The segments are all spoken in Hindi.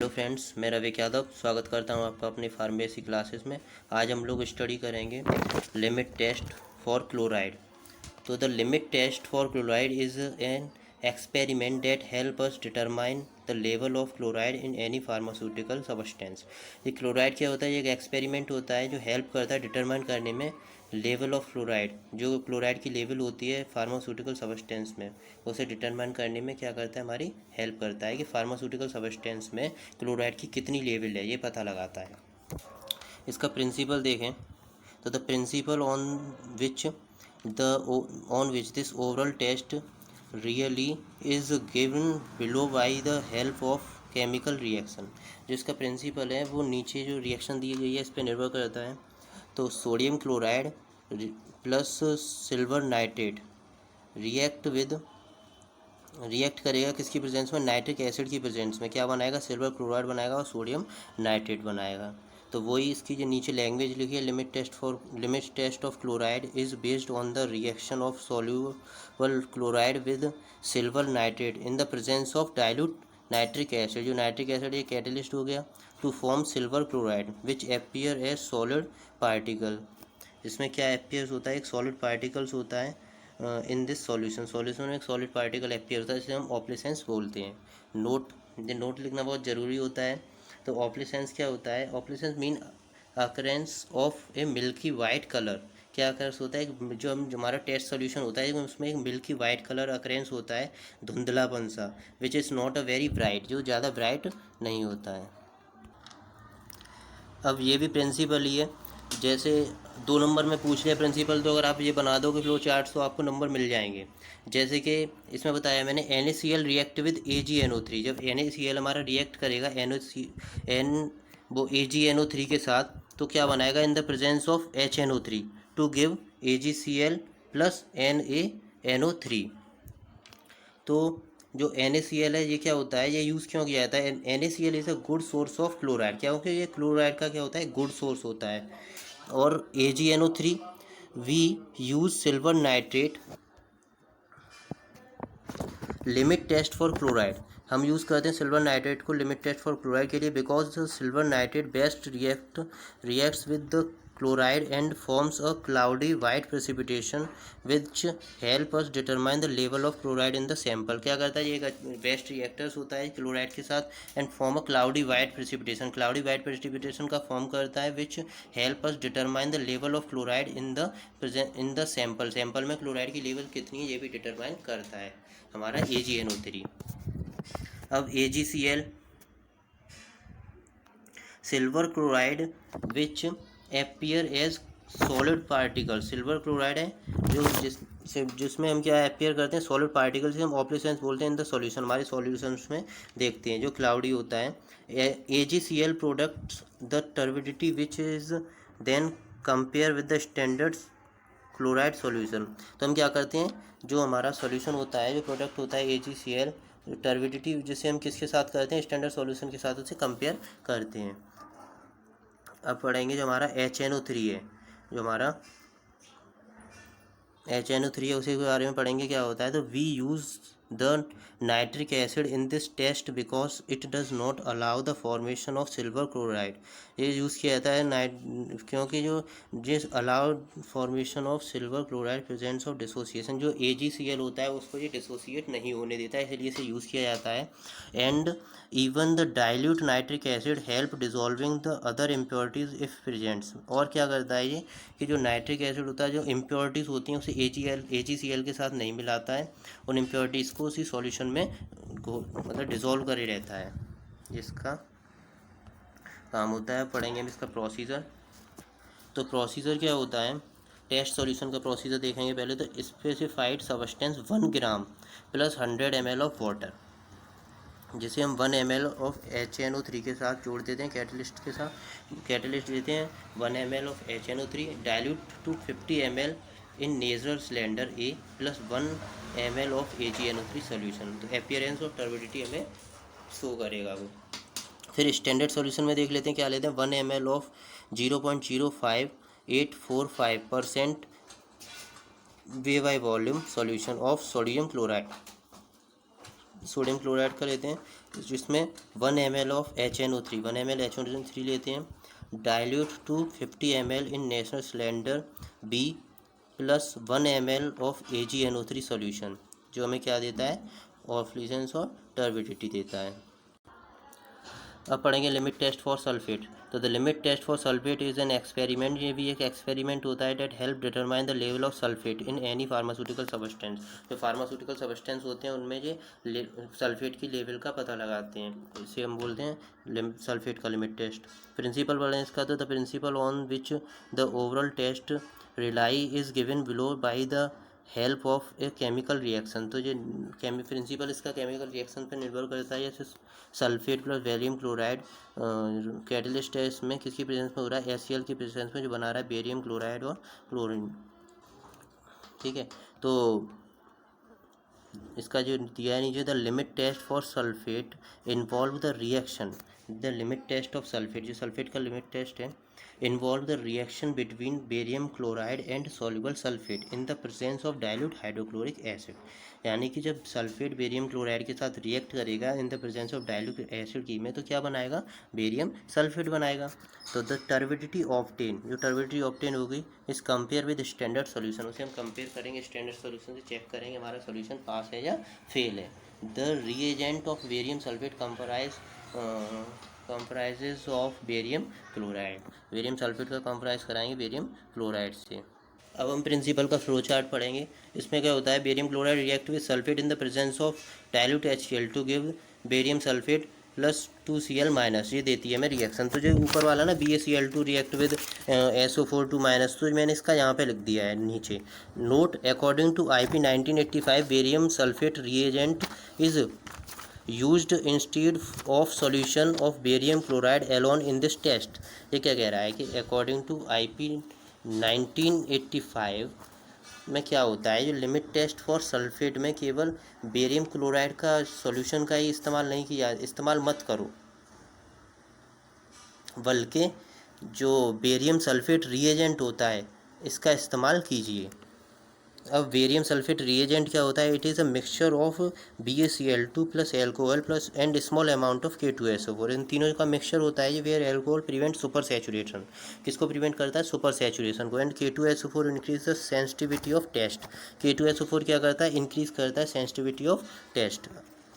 हेलो फ्रेंड्स, मैं रवि यादव स्वागत करता हूं आपका अपनी फार्मेसी क्लासेस में। आज हम लोग स्टडी करेंगे लिमिट टेस्ट फॉर क्लोराइड। तो the limit test for chloride is an experiment that help us determine the level of chloride in any pharmaceutical substance. ये क्लोराइड क्या होता है? ये एक एक्सपेरिमेंट होता है जो हेल्प करता है डिटरमाइन करने में लेवल ऑफ क्लोराइड। जो क्लोराइड की लेवल होती है फार्मास्यूटिकल सब्सटेंस में, उसे डिटरमाइन करने में क्या करता है? हमारी हेल्प करता है कि फार्मास्यूटिकल सब्सटेंस में क्लोराइड की कितनी लेवल है, ये पता लगाता है। इसका प्रिंसिपल देखें तो the principle on which this oral test really is given below by the help of chemical reaction। जो इसका प्रिंसिपल है वो नीचे जो रिएक्शन दी गई है इस पर निर्भर करता है। तो sodium chloride plus silver nitrate react करेगा किसकी प्रेजेंस में? नाइट्रिक एसिड की प्रेजेंस में। क्या बनाएगा? सिल्वर क्लोराइड बनाएगा और सोडियम नाइट्रेट बनाएगा। तो वही इसकी जो नीचे लैंग्वेज लिखी है, limit test of chloride is based on the reaction of soluble chloride with silver nitrate in the presence of dilute nitric acid. जो नाइट्रिक एसिड ये कैटलिस्ट हो गया to form silver chloride which appear as solid particle. इसमें क्या अपीयर्स होता है? एक सॉलिड पार्टिकल्स होता है इन दिस सॉल्यूशन में एक सॉलिड पार्टिकल अपीयर होता है, जिसे हम ऑप्लिसेंस बोलते हैं। नोट लिखना बहुत ज़रूरी होता है। तो ऑप्लिसेंस क्या होता है? Opalescence mean occurrence of a milky white colour. क्या अकरेंस होता है? जो हमारा टेस्ट सोल्यूशन होता है उसमें एक मिल्की वाइट कलर अकरेंस होता है, धुंधलापन सा, which is not a very bright, जो ज़्यादा ब्राइट नहीं होता है। अब ये भी प्रिंसिपल ही है। जैसे 2 नंबर में पूछ लिया प्रिंसिपल, तो अगर आप ये बना दोगे फ्लो चार्ट तो आपको नंबर मिल जाएंगे। जैसे कि इसमें बताया मैंने NaCl रिएक्ट विद AgNO3। जब NaCl हमारा रिएक्ट करेगा वो AgNO3 के साथ, तो क्या बनाएगा? In the presence of HNO3 to give AgCl plus NaNO3। तो जो NaCl है ये क्या होता है? ये यूज़ क्यों किया जाता है? NaCl is a good source of chloride. क्या क्योंकि ये क्लोराइड का क्या होता है? गुड सोर्स होता है। और AgNO3 we use silver nitrate limit test for chloride. हम यूज़ करते हैं सिल्वर नाइट्रेट को लिमिट टेस्ट फॉर क्लोराइड के लिए, because silver nitrate best reacts with the chloride and forms a cloudy white precipitation which help us determine the level of chloride in the sample. क्या करता है? ये बेस्ट रिएक्टर्स होता है क्लोराइड के साथ and form a cloudy white precipitation. Cloudy white precipitation का फॉर्म करता है विच help us determine the level of chloride in the sample में क्लोराइड की लेवल कितनी है ये भी डिटरमाइन करता है हमारा AgNO3। अब AgCl silver chloride which appear as solid particle. Silver chloride है जिसमें हम क्या अपीयर करते हैं? सॉलिड पार्टिकल से हम ऑप्लिसेंस बोलते हैं इन द सॉल्यूशन। हमारे सॉल्यूशंस में देखते हैं जो क्लाउडी होता है। AgCl products the turbidity which is then compare with the standard chloride solution. तो हम क्या करते हैं? जो हमारा सॉल्यूशन होता है, जो प्रोडक्ट होता है AgCl, टर्बिडिटी जिसे हम किसके साथ करते हैं? स्टैंडर्ड सॉल्यूशन के साथ उसे कंपेयर करते हैं। अब पढ़ेंगे जो हमारा HNO3 है। जो हमारा HNO3 है उसी के बारे में पढ़ेंगे क्या होता है। तो we use the nitric acid in this test because it does not allow the formation of silver chloride. ये यूज़ किया जाता है क्योंकि जो जिस allowed formation of silver chloride presence of dissociation, जो AgCl होता है उसको ये डिसोसिएट नहीं होने देता है, इसलिए इसे यूज़ किया जाता है। And even the dilute nitric acid help dissolving the other impurities if presents. और क्या करता है ये कि जो नाइट्रिक एसिड होता है, जो इम्प्योरिटीज़ होती हैं उसे AgCl के साथ नहीं मिलाता है, उन इम्प्योरिटीज़ को उसी सॉल्यूशन में मतलब डिज़ोल्व करे रहता है, जिसका काम होता है। पढ़ेंगे हम इसका प्रोसीजर। तो प्रोसीजर क्या होता है? टेस्ट सॉल्यूशन का प्रोसीजर देखेंगे पहले। तो specified substance 1 gram plus 100 ml of water, जिसे हम 1 ml ऑफ HNO3 के साथ जोड़ देते हैं कैटलिस्ट के साथ। कैटलिस्ट देते हैं 1 ml of HNO3 dilute to 50 ml in Nessler cylinder A plus 1 ml of AgNO3 solution. तो अपीयरेंस ऑफ टर्बिडिटी हमें शो करेगा वो। फिर स्टैंडर्ड सॉल्यूशन में देख लेते हैं क्या लेते हैं। 1 ml of 0.05845% way by volume solution of sodium chloride sodium chloride का लेते हैं जिसमें 1 ml of HNO3 1 ml HNO3 लेते हैं, dilute to 50 ml in Nessler cylinder B plus 1 ml of AgNO3 solution, जो हमें क्या देता है, ऑफ्लिजेंस और टर्बिडिटी देता है। अब पढ़ेंगे लिमिट टेस्ट फॉर सल्फेट। तो the limit test for sulphate is an experiment, ये भी एक एक्सपेरिमेंट होता है that help determine the level of sulphate in any pharmaceutical substance. जो फार्मास्यूटिकल सब्सटेंस होते हैं उनमें ये सल्फेट की लेवल का पता लगाते हैं, इसे हम बोलते हैं सल्फेट का लिमिट टेस्ट। प्रिंसिपल बोलें इसका, तो the principle on which the overall test rely is given below by the help of a chemical reaction. तो ये प्रिंसिपल इसका केमिकल रिएक्शन पर निर्भर करता है। जैसे sulphate plus barium chloride catalyst है, इसमें किसकी प्रेजेंस में हो रहा है, HCl की प्रेजेंस में, जो बना रहा है बेरियम क्लोराइड और क्लोरीन। ठीक है, तो इसका जो दिया है नीचे, the limit test for sulphate involve the reaction, the limit test of sulphate, जो सल्फेट का लिमिट टेस्ट है, involve the reaction between barium chloride and soluble sulphate in the presence of dilute hydrochloric acid. यानी कि जब सल्फेट बेरियम क्लोराइड के साथ रिएक्ट करेगा इन the presence of dilute acid की में, तो क्या बनाएगा, बेरियम सल्फेट बनाएगा। तो द टर्बिडिटी ऑब्टेन, जो टर्बिडिटी ऑब्टेन होगी इस कंपेयर विद स्टैंडर्ड सॉल्यूशन, उसे हम कंपेयर करेंगे स्टैंडर्ड सॉल्यूशन से, चेक करेंगे हमारा सॉल्यूशन पास है या फेल है। The reagent of barium sulphate comprises of barium chloride, barium sulphate का कंप्राइज कराएंगे बेरियम क्लोराइड से। अब हम प्रिंसिपल का फ्लो चार्ट पढ़ेंगे। इसमें क्या होता है, barium chloride react with sulphate in the presence of dilute HCl to give barium sulphate plus 2Cl minus, ये देती है हमें रिएक्शन। तो जो ऊपर वाला ना BaCl2 react with SO4 2 minus, तो मैंने इसका यहाँ पे लिख दिया है नीचे। Note, according to IP 1985 barium sulphate reagent is used instead of solution of barium chloride alone in this test। ये क्या कह रहा है कि अकॉर्डिंग टू IP 1985 में क्या होता है, जो लिमिट टेस्ट फॉर सल्फेट में केवल बेरियम क्लोराइड का सॉल्यूशन का ही इस्तेमाल मत करो, बल्कि जो बेरियम सल्फेट रिएजेंट होता है इसका इस्तेमाल कीजिए। अब बेरियम सल्फेट रिएजेंट क्या होता है, it is a mixture of BaCl2 plus alcohol plus and small amount of K2SO4, इन तीनों का मिक्सचर होता है ये, where alcohol prevent super saturation, किसको प्रिवेंट करता है, सुपर सैचुरेशन को, and K2SO4 increase the sensitivity of test, K2SO4 क्या करता है, इंक्रीज करता है सेंसिटिविटी ऑफ टेस्ट।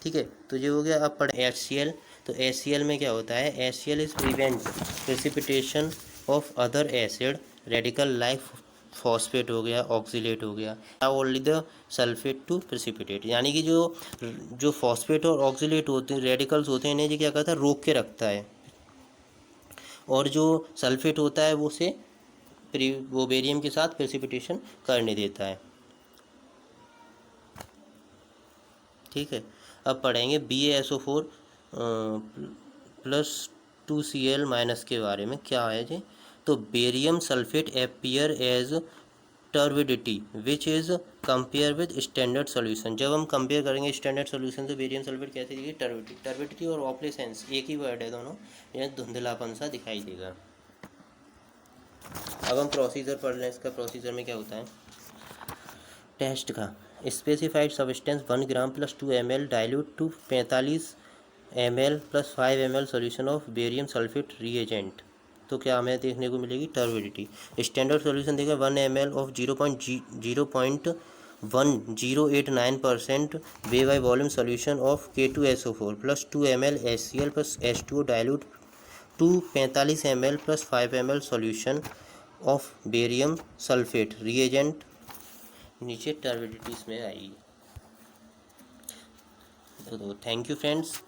ठीक है, तो ये हो गया। अब पढ़े HCl। तो HCl में क्या होता है, HCl is prevent precipitation of other acid radical like phosphate हो गया, ऑक्सीलेट हो गया, only the sulphate to precipitate. यानी कि जो फॉस्फेट और ऑक्सीलेट होते हैं, रेडिकल्स होते हैं, इन्हें ये क्या करता है, रोक के रखता है, और जो सल्फेट होता है वो बेरियम के साथ प्रेसिपिटेशन करने देता है। ठीक है, अब पढ़ेंगे BaSO4 प्लस 2Cl माइनस के बारे में, क्या है जी। तो barium sulphate appear as turbidity which is compare with standard solution. जब हम कंपेयर करेंगे स्टैंडर्ड सॉल्यूशन तो बेरियम सल्फेट कैसे दिखेगी, टर्बिडिटी और ऑप्लेसेंस एक ही वर्ड है दोनों, यह धुंधलापन सा दिखाई देगा। अब हम प्रोसीजर पढ़ लें। इसका प्रोसीजर में क्या होता है, टेस्ट का, specified substance 1 gram plus 2 ml dilute to 45 ml plus 5 ml solution of barium sulphate reagent. तो क्या हमें देखने को मिलेगी, टर्बिडिटी। स्टैंडर्ड सॉल्यूशन देखें 1 ml ऑफ 0.1089% वे by volume solution of K2SO4 plus 2 ml HCl plus H2O dilute to 45 ml plus 5 ml solution of barium sulphate reagent, नीचे टर्बिडिटी में आएगी। तो थैंक यू फ्रेंड्स।